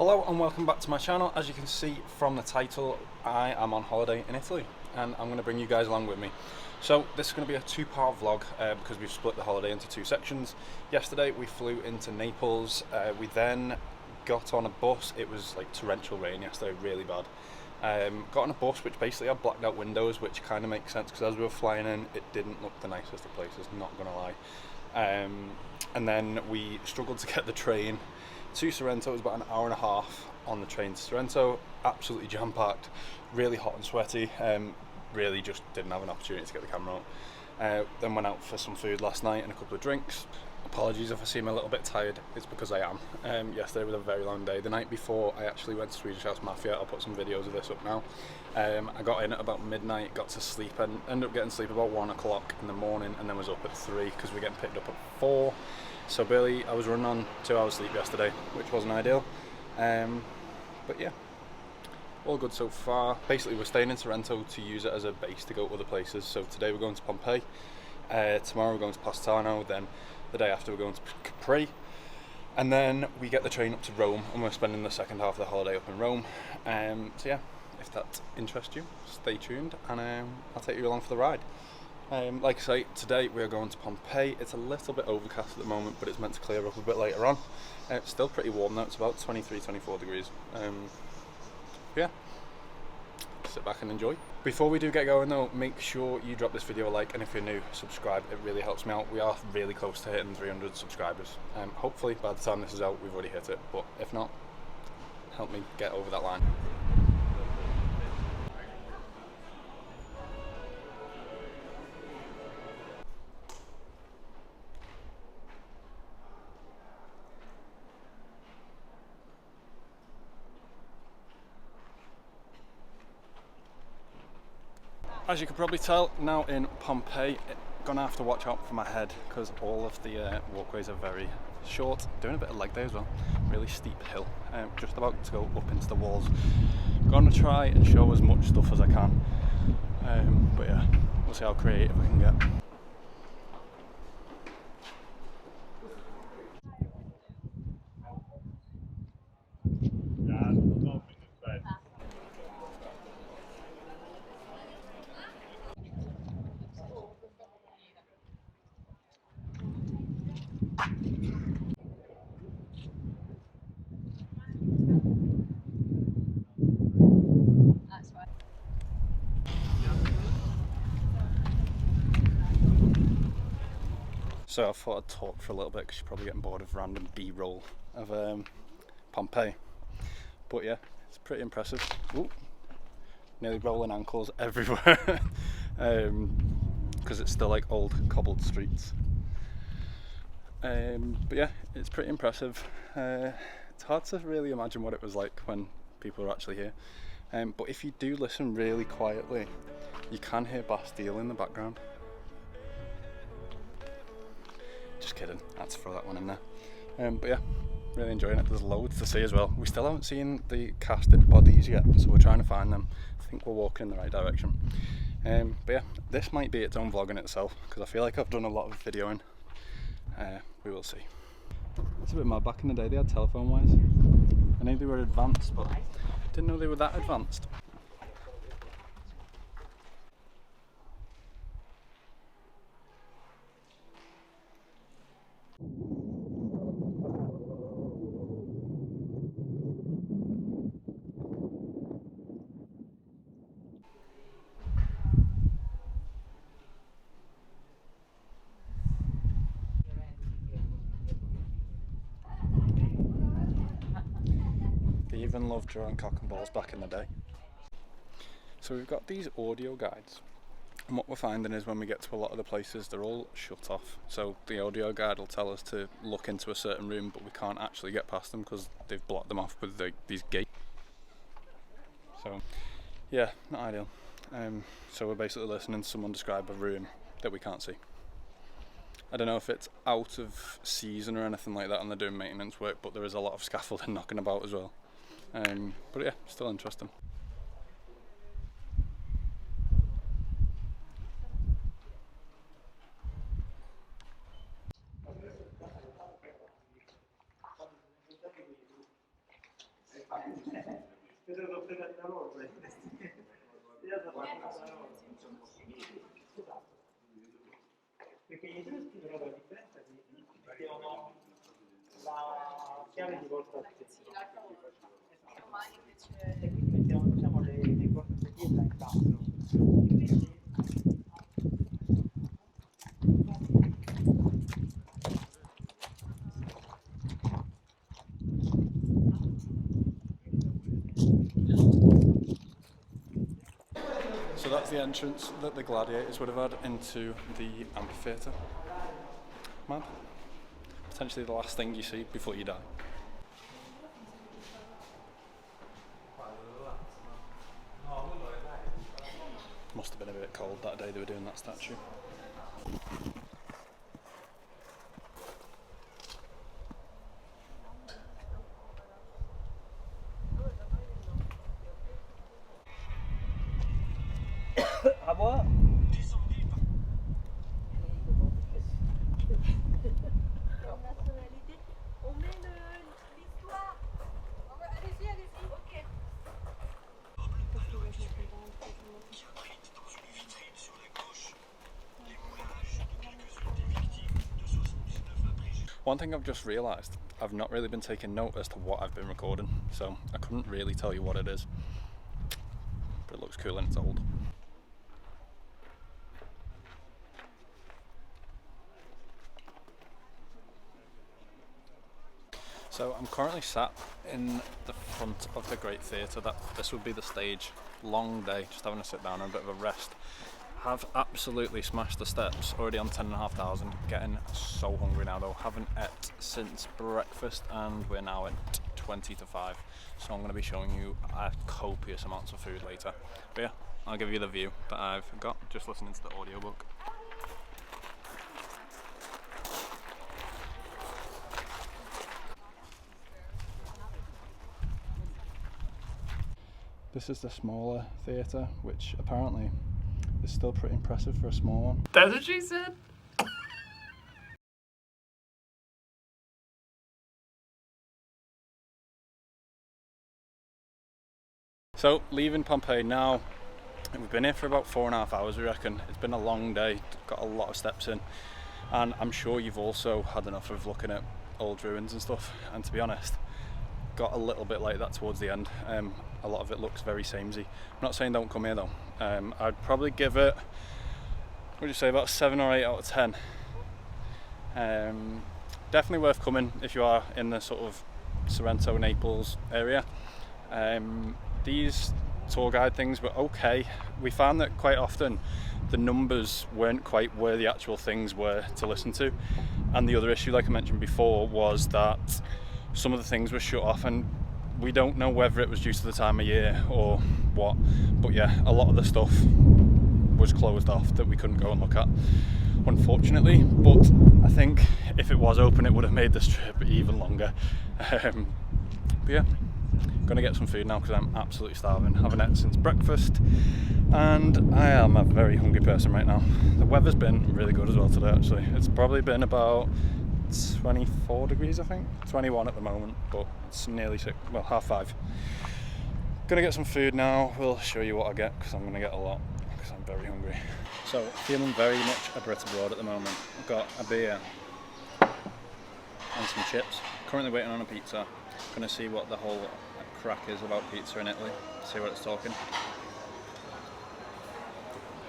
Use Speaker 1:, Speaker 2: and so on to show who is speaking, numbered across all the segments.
Speaker 1: Hello and welcome back to my channel. As you can see from the title, I am on holiday in Italy and I'm going to bring you guys along with me. So this is going to be a two-part vlog because we've split the holiday into two sections. Yesterday we flew into Naples, we then got on a bus. It was like torrential rain yesterday, really bad. Got on a bus which basically had blacked out windows, which kind of makes sense because as we were flying in it didn't look the nicest of places, not going to lie. And then we struggled to get the train to Sorrento. It was about an hour and a half on the train to Sorrento, absolutely jam-packed, really hot and sweaty, really just didn't have an opportunity to get the camera out. Then went out for some food last night and a couple of drinks. Apologies if I seem a little bit tired, it's because I am. Yesterday was a very long day. The night before I actually went to Swedish House Mafia. I'll put some videos of this up now. I got in at about midnight, got to sleep and ended up getting sleep about 1 o'clock in the morning and then was up at 3 because we were getting picked up at 4. So barely, I was running on 2 hours sleep yesterday, which wasn't ideal. But yeah, all good so far. Basically we're staying in Sorrento to use it as a base to go to other places. So today we're going to Pompeii, tomorrow we're going to Positano, then the day after we're going to Capri, and then we get the train up to Rome and we're spending the second half of the holiday up in Rome. So yeah, if that interests you, stay tuned and I'll take you along for the ride. Like I say, today we're going to Pompeii. It's a little bit overcast at the moment, but it's meant to clear up a bit later on. It's still pretty warm though, it's about 23-24 degrees. Yeah, sit back and enjoy. Before we do get going though, make sure you drop this video a like, and if you're new, subscribe. It really helps me out. We are really close to hitting 300 subscribers. Hopefully by the time this is out we've already hit it, but if not, help me get over that line. As you can probably tell, now in Pompeii, gonna have to watch out for my head because all of the walkways are very short. Doing a bit of leg day as well. Really steep hill. Just about to go up into the walls. Gonna try and show as much stuff as I can. But yeah, we'll see how creative I can get. So I thought I'd talk for a little bit because you're probably getting bored of random B-roll of Pompeii. But yeah, it's pretty impressive. Ooh, nearly rolling ankles everywhere because it's still like old cobbled streets. But yeah, it's pretty impressive. It's hard to really imagine what it was like when people were actually here. But if you do listen really quietly, you can hear Bastille in the background. Just kidding, I had to throw that one in there. But yeah, really enjoying it. There's loads to see as well. We still haven't seen the casted bodies yet, so we're trying to find them. I think we're walking in the right direction. But yeah, this might be its own vlog in itself because I feel like I've done a lot of videoing. We will see. It's a bit mad. Back in the day they had telephone wires. I knew they were advanced, but I didn't know they were that advanced. They even loved drawing cock and balls back in the day. So we've got these audio guides, and what we're finding is when we get to a lot of the places they're all shut off. So the audio guide will tell us to look into a certain room, but we can't actually get past them because they've blocked them off with these gates. So yeah, not ideal. So we're basically listening to someone describe a room that we can't see. I don't know if it's out of season or anything like that and they're doing maintenance work, but there is a lot of scaffolding knocking about as well. But yeah, still interesting.
Speaker 2: Perché gli etruschi però la differenza si mettevano la chiave di volta al centro e quindi mettevano diciamo le corde di pietra in basso.
Speaker 1: So that's the entrance that the gladiators would have had into the amphitheatre. Mad. Potentially the last thing you see before you die. Must have been a bit cold that day they were doing that statue.
Speaker 2: À boire.
Speaker 3: Nationalité. On met l'histoire. Allez-y, allez-y. Ok.
Speaker 1: One thing I've just realised, I've not really been taking note as to what I've been recording, so I couldn't really tell you what it is. But it looks cool and it's old. So I'm currently sat in the front of the Great Theatre. This would be the stage. Long day, just having a sit down and a bit of a rest. Have absolutely smashed the steps, already on 10,500, getting so hungry now though. Haven't ate since breakfast and we're now at 20 to 5. So I'm going to be showing you copious amounts of food later. But yeah, I'll give you the view that I've got just listening to the audiobook. This is the smaller theatre, which apparently is still pretty impressive for a small one.
Speaker 4: That's what she said.
Speaker 1: So, leaving Pompeii now. We've been here for about 4.5 hours, we reckon. It's been a long day, got a lot of steps in. And I'm sure you've also had enough of looking at old ruins and stuff. And to be honest, got a little bit like that towards the end. A lot of it looks very samey. I'm not saying don't come here though. I'd probably give it, what would you say, about 7 or 8 out of 10. Definitely worth coming if you are in the sort of Sorrento, Naples area. These tour guide things were okay. We found that quite often the numbers weren't quite where the actual things were to listen to. And the other issue, like I mentioned before, was that some of the things were shut off, and we don't know whether it was due to the time of year or what, but yeah, a lot of the stuff was closed off that we couldn't go and look at, unfortunately. But I think if it was open, it would have made this trip even longer. But yeah, gonna get some food now because I'm absolutely starving. Haven't eaten since breakfast, and I am a very hungry person right now. The weather's been really good as well today, actually. It's probably been about 24 degrees, I think. 21 at the moment, but it's nearly 6, well, 5:30. Gonna get some food now. We'll show you what I get because I'm gonna get a lot because I'm very hungry. So, feeling very much a Brit abroad at the moment. I've got a beer and some chips. Currently waiting on a pizza. Gonna see what the whole crack is about pizza in Italy. See what it's talking.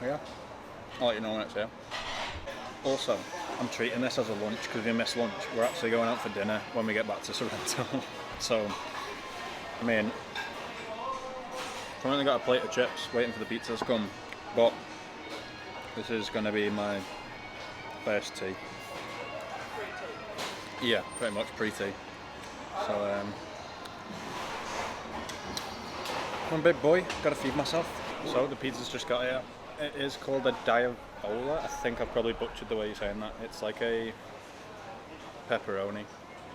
Speaker 1: Yeah, I'll let you know when it's here. Also, I'm treating this as a lunch because we missed lunch. We're actually going out for dinner when we get back to Sorrento. So, I mean, currently got a plate of chips waiting for the pizza to come, but this is going to be my first tea. Yeah, pretty much pre-tea. So, I'm a big boy, gotta feed myself. So the pizza's just got here. It is called a diavola. I think I've probably butchered the way you're saying that. It's like a pepperoni.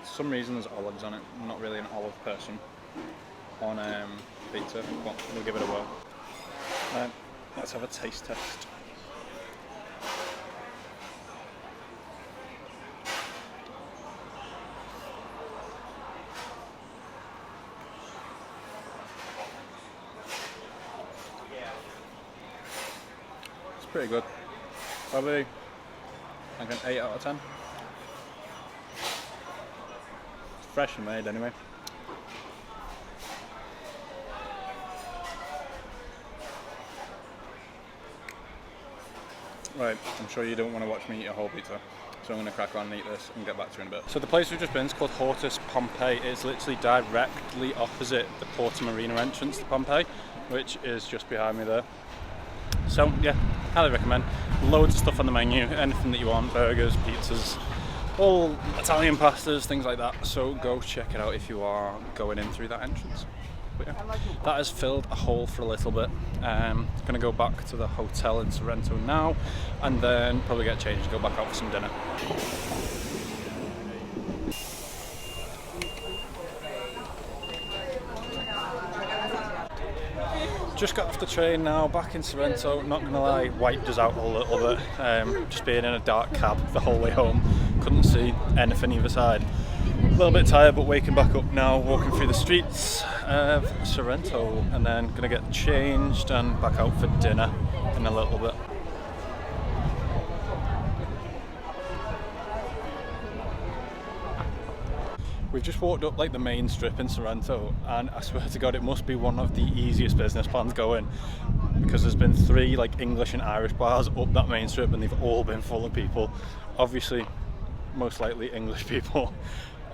Speaker 1: For some reason there's olives on it. I'm not really an olive person on pizza, but we'll give it a whirl. Let's have a taste test. pretty good. Probably like an 8 out of 10. It's fresh and made anyway. Right, I'm sure you don't want to watch me eat a whole pizza, so I'm going to crack on and eat this and get back to you in a bit. So the place we've just been is called Hortus Pompeii. It's literally directly opposite the Porta Marina entrance to Pompeii, which is just behind me there. So yeah, highly recommend. Loads of stuff on the menu, anything that you want, burgers, pizzas, all Italian pastas, things like that. So go check it out if you are going in through that entrance. But yeah, that has filled a hole for a little bit. Gonna go back to the hotel in Sorrento now, and then probably get changed and go back out for some dinner. Just got off the train now, back in Sorrento. Not gonna lie, wiped us out a little bit. Just being in a dark cab the whole way home, couldn't see anything either side. A little bit tired, but waking back up now, walking through the streets of Sorrento, and then gonna get changed and back out for dinner in a little bit. We've just walked up like the main strip in Sorrento, and I swear to God, it must be one of the easiest business plans going, because there's been 3 like English and Irish bars up that main strip, and they've all been full of people. Obviously, most likely English people.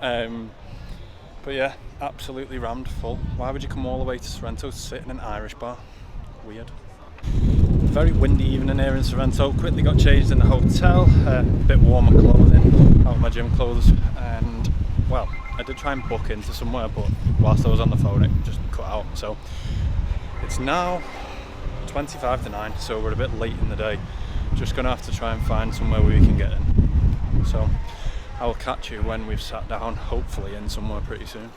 Speaker 1: But yeah, absolutely rammed full. Why would you come all the way to Sorrento to sit in an Irish bar? Weird. Very windy evening here in Sorrento. Quickly got changed in the hotel, a bit warmer clothing, out of my gym clothes, and well, I did try and book into somewhere, but whilst I was on the phone it just cut out. So it's now 25 to 9, so we're a bit late in the day. Just gonna have to try and find somewhere where we can get in. So I will catch you when we've sat down, hopefully in somewhere pretty soon.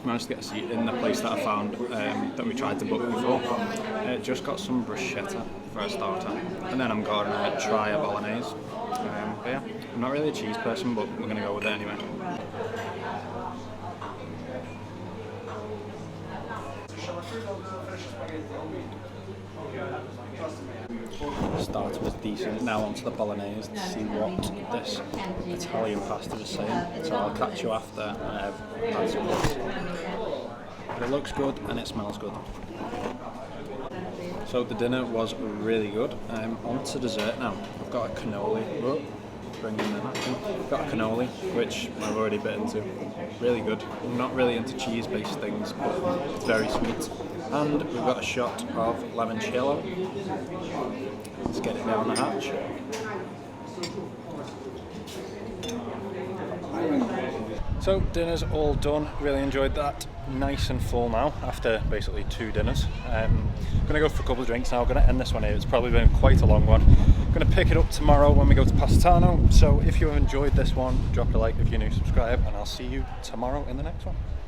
Speaker 1: Managed to get a seat in the place that I found that we tried to book before. Just got some bruschetta for a starter, and then I'm going to try a bolognese. But yeah, I'm not really a cheese person, but we're going to go with it anyway. Starter was decent. Now onto the bolognese to see what this Italian pasta is saying. So I'll catch you after I've had some of this. But it looks good and it smells good. So the dinner was really good. On to dessert now. I've got a cannoli. Whoa, bring in there. I've got a cannoli, which I've already bit into. Really good. I'm not really into cheese-based things, but it's very sweet. And we've got a shot of limoncello. Let's get it down the hatch. So dinner's all done, really enjoyed that. Nice and full now after basically 2 dinners. I'm gonna go for a couple of drinks now. I'm gonna end this one here. It's probably been quite a long one. I'm gonna pick it up tomorrow when we go to Positano. So if you have enjoyed this one, drop a like. If you're new, subscribe, and I'll see you tomorrow in the next one.